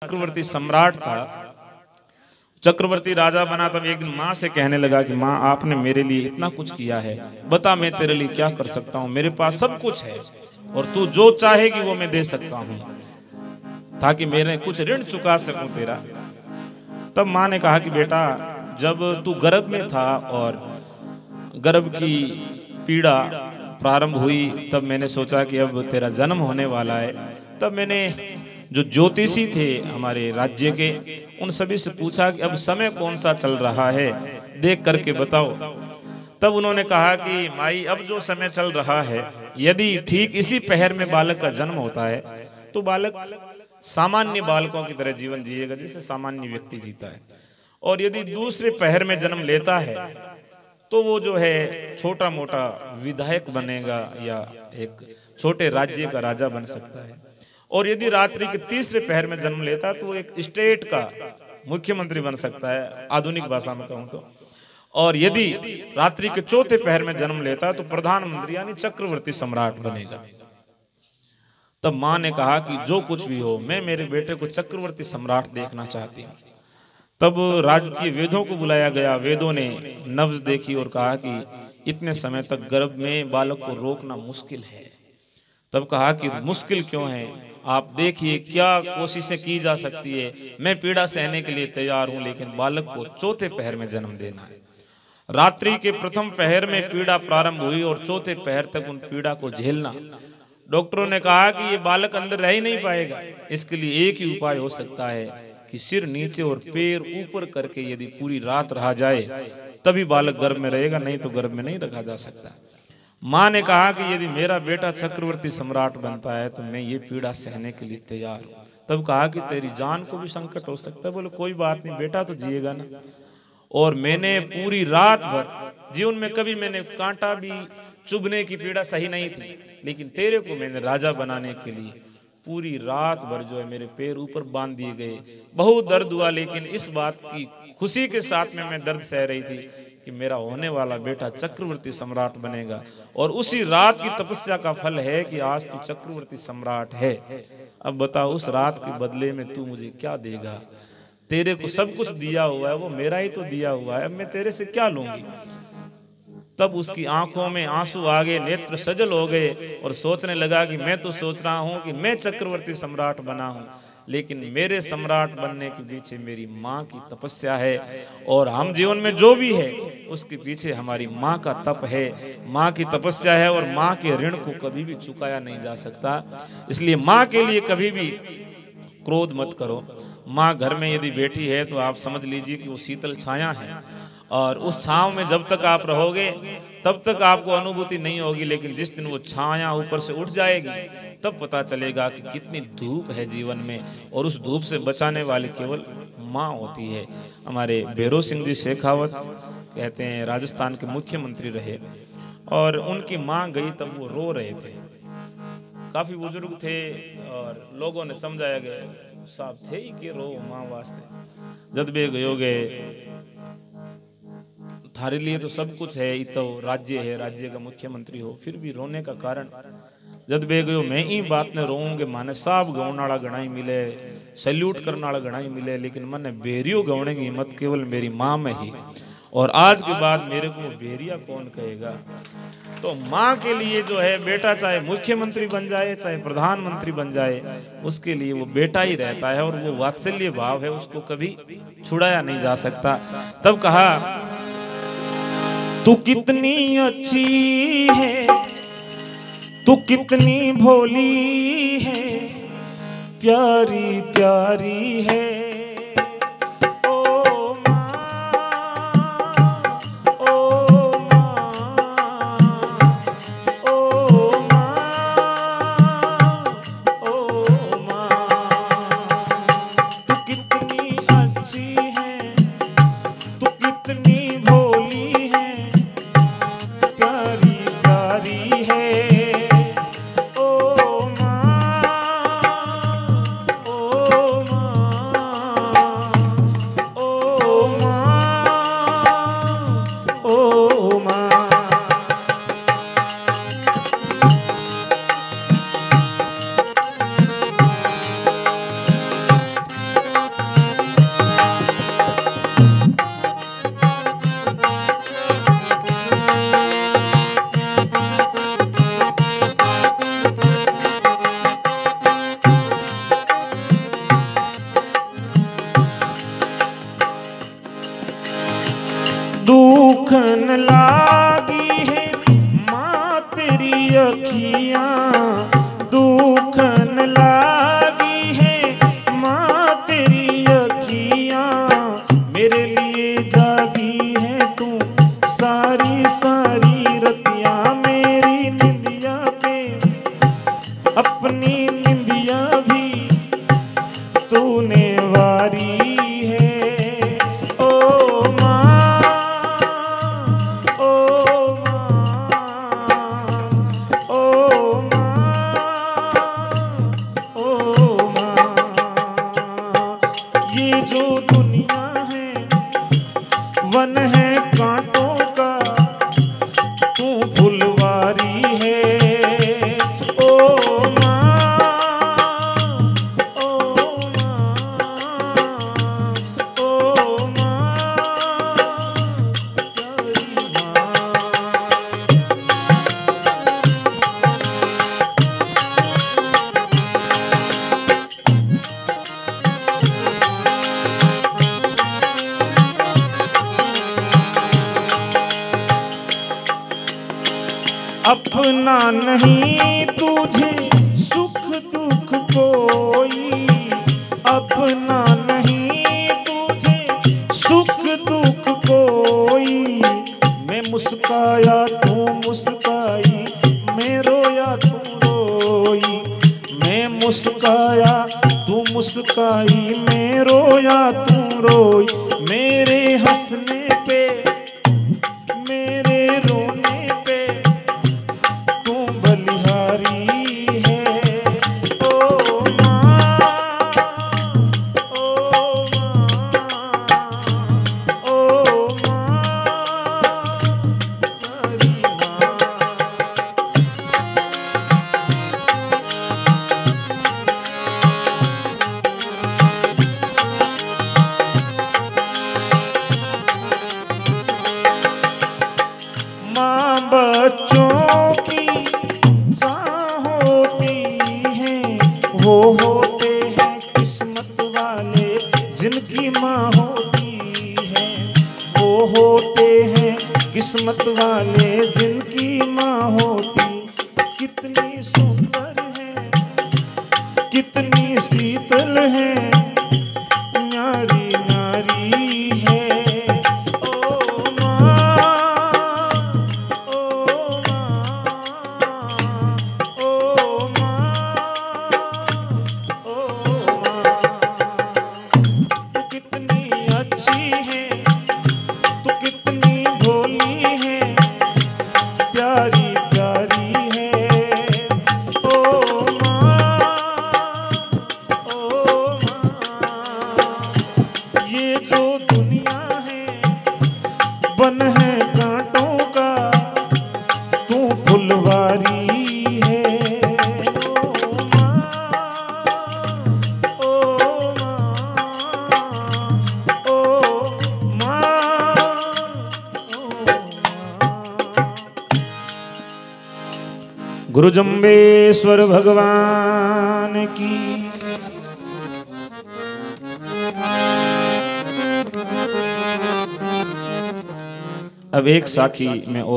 चक्रवर्ती सम्राट था, चक्रवर्ती राजा बना, तब एक दिन माँ से कहने लगा कि माँ आपने मेरे लिए इतना कुछ किया है, बता मैं तेरे लिए क्या कर सकता हूँ। मेरे पास सब कुछ है और तू जो चाहेगी वो मैं दे सकता हूँ ताकि मेरे कुछ ऋण चुका सकूं तेरा। तब माँ ने कहा कि बेटा जब तू गर्भ में था और गर्भ की पीड़ा प्रारंभ हुई तब मैंने सोचा कि अब तेरा जन्म होने वाला है। तब मैंने जो ज्योतिषी थे हमारे राज्य के उन सभी से पूछा कि अब समय कौन सा चल रहा है, देख करके बताओ। तब उन्होंने कहा कि माई अब जो समय चल रहा है यदि ठीक इसी पहर में बालक का जन्म होता है तो बालक सामान्य बालकों की तरह जीवन जिएगा जैसे सामान्य व्यक्ति जीता है, और यदि दूसरे पहर में जन्म लेता है तो वो जो है छोटा मोटा विधायक बनेगा या एक छोटे राज्य का राजा बन सकता है, और यदि रात्रि के तीसरे पहर में जन्म लेता है तो एक स्टेट का मुख्यमंत्री बन सकता है आधुनिक भाषा में कहूं तो, और यदि रात्रि के चौथे पहर में जन्म लेता है तो प्रधानमंत्री यानी चक्रवर्ती सम्राट बनेगा। तब माँ ने कहा कि जो कुछ भी हो मैं मेरे बेटे को चक्रवर्ती सम्राट देखना चाहती हूँ। तब राजकीय वेदों को बुलाया गया, वेदों ने नब्ज देखी और कहा कि इतने समय तक गर्भ में बालक को रोकना मुश्किल है। तब कहा कि मुश्किल क्यों है, आप देखिए क्या कोशिशें की जा सकती है, मैं पीड़ा सहने के लिए तैयार हूं, लेकिन बालक को चौथे पहर में जन्म देना है। रात्रि के प्रथम पहर में पीड़ा प्रारंभ हुई और चौथे पहर तक उन पीड़ा को झेलना। डॉक्टरों ने कहा कि ये बालक अंदर रह ही नहीं पाएगा, इसके लिए एक ही उपाय हो सकता है कि सिर नीचे और पैर ऊपर करके यदि पूरी रात रहा जाए तभी बालक गर्भ में रहेगा, नहीं तो गर्भ में नहीं रखा जा सकता। माँ ने कहा कि यदि मेरा बेटा चक्रवर्ती सम्राट बनता है तो मैं ये पीड़ा सहने के लिए तैयार हूँ। तब कहा कि तेरी जान को भी संकट हो सकता है। बोले कोई बात नहीं, बेटा तो जिएगा ना। और मैंने पूरी रात भर जीवन में कभी मैंने कांटा भी चुभने की पीड़ा सही नहीं थी, लेकिन तेरे को मैंने राजा बनाने के लिए पूरी रात भर जो है मेरे पैर ऊपर बांध दिए गए। बहुत दर्द हुआ, लेकिन इस बात की खुशी के साथ में मैं दर्द सह रही थी कि मेरा होने वाला बेटा चक्रवर्ती सम्राट बनेगा, और उसी रात की तपस्या का फल है कि आज तू चक्रवर्ती सम्राट है। अब बता उस रात के बदले में तू मुझे क्या देगा? तेरे को सब कुछ दिया हुआ है, वो मेरा ही तो दिया हुआ है, अब मैं तेरे से क्या लूंगी? तब उसकी आंखों में आंसू आ गए, नेत्र सजल हो गए और सोचने लगा कि मैं तो सोच रहा हूं कि मैं चक्रवर्ती सम्राट बना हूं, लेकिन मेरे सम्राट बनने के पीछे मेरी माँ की तपस्या है, और हम जीवन में जो भी है उसके पीछे हमारी माँ का तप है, माँ की तपस्या है, और माँ के ऋण को कभी भी चुकाया नहीं जा सकता। इसलिए माँ के लिए कभी भी क्रोध मत करो। माँ घर में यदि बैठी है तो आप समझ लीजिए कि वो शीतल छाया है, और उस छांव में जब तक आप रहोगे तब तक आपको अनुभूति नहीं होगी, लेकिन जिस दिन वो छाया ऊपर से उठ जाएगी तब पता चलेगा कि कितनी धूप है जीवन में, और उस धूप से बचाने वाली केवल माँ होती है। हमारे भैरों सिंह जी शेखावत कहते हैं राजस्थान के मुख्यमंत्री रहे, और उनकी माँ गई तब वो रो रहे थे, काफी बुजुर्ग थे, और लोगों ने समझाया गया साहब थे ही के रो माँ वास्ते जद बे गयो गए, थारे लिए तो सब कुछ है, तो राज्य है, राज्य का मुख्यमंत्री हो, फिर भी रोने का कारण जद बे गयो मैं ही बात ने रोऊंगे। माने साहब गौण वाला घना ही मिले, सैल्यूट करने वाला घना ही मिले, लेकिन मैंने बेरियो गौने की हिम्मत केवल मेरी माँ में ही, और आज के बाद मेरे को बेरिया कौन कहेगा? तो माँ के लिए जो है बेटा चाहे मुख्यमंत्री बन जाए चाहे प्रधानमंत्री बन जाए, उसके लिए वो बेटा ही रहता है, और वो वात्सल्य भाव है उसको कभी छुड़ाया नहीं जा सकता। तब कहा तू कितनी अच्छी है, तू कितनी भोली है, प्यारी प्यारी है दुखन लागी है माँ तेरी अखियाँ, दुखन लागी है माँ तेरी अखियाँ, मेरे लिए जागी है तू सारी सारी रतियाँ, मेरी निंदिया पे अपनी निंदिया भी तूने वारी है। ओ माँ, ओ माँ, ओ माँ, ओ माँ, ये जो दुनिया है वन है कांटों का, तू फुलवारी है। ओ माँ, ओ माँ, ओ माँ, प्यारी माँ। अपना नहीं तुझे सुख दुख कोई, अपना नहीं तुझे सुख दुख कोई, मैं मुस्काया तू मुस्काई, मैं रोया तू रोई, मैं मुस्काया तू मुस्काई, मैं रोया तू रोई, मेरे हंसने पे मेरे रोने पे तू बलिहारी है। ओ माँ, ओ माँ, ओ माँ, प्यारी माँ। माँ बच्चों की जान होती है, वो होते हैं किस्मत वाले जिनकी माँ होती है, वो होते हैं किस्मत वाले जिनकी माँ होती। कितनी सुंदर है कितनी शीतल है न्यारी नारी है। ओ माँ, ओ माँ, ओ माँ, ओ माँ, तू कितनी अच्छी है, तू कितनी भोली है, प्यारी प्यारी है। ओ माँ, ओ माँ, ये जो दुनिया है वन है कांटों का, तू फुलवारी है। ओ माँ, ओ माँ, ओ माँ, ओ माँ। गुरु जम्बेश्वर भगवान की। अब एक साखी में और